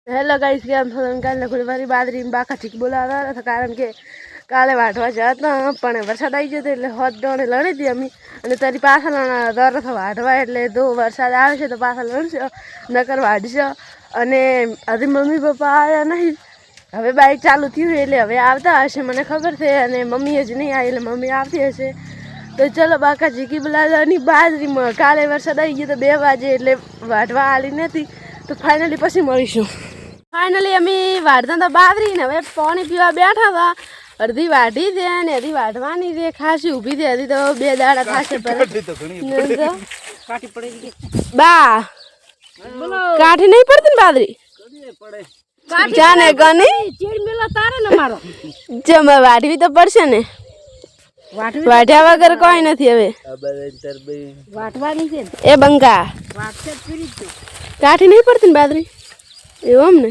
Hello guys, કેમ છો? કાલે ગુરુવારે બાદરી બાકા ઠીક બોલાવતા હતા કારણ કે કાલે વાઢવા જતા પણ વરસાદ આવી ગયો એટલે હોત દોણે લડી હતી અમે અને તારી પાછળ દરસ વાઢવા એટલે જો વરસાદ આવે છે તો પાછળ લડશો નકર વાઢશો અને હજી મમ્મી પપ્પા આવ્યા નહીં. હવે બાઇક ચાલુ થયું એટલે હવે આવતા હશે મને ખબર છે અને મમ્મી જ નહીં આવી એટલે મમ્મી આવતી હશે. તો ચલો બાકા ઝીકી બોલાવવાની બાજરીમાં કાલે વરસાદ આવી ગયો તો 2 વાગે એટલે વાઢવા આલી નથી તો ફાઇનલી પછી મળીશું. ફાઇનલી અમે વાઢતા હતા બાજરી ને હવે પાણી પીવા બેઠા હતા. અડધી વાઢી છે ને અડધી વાઢવાની છે ખાસી ઊભી છે હજી તો 2 દાડા થશે બા કાઠી નહીં પડતી ને બાજરી જાને ગની જમા વાઢવી તો પડશે ને વાઢ્યા વગર કોઈ નથી હવે એ બંકા કાઠી નહીં પડતી ને બાજરી એવું અમને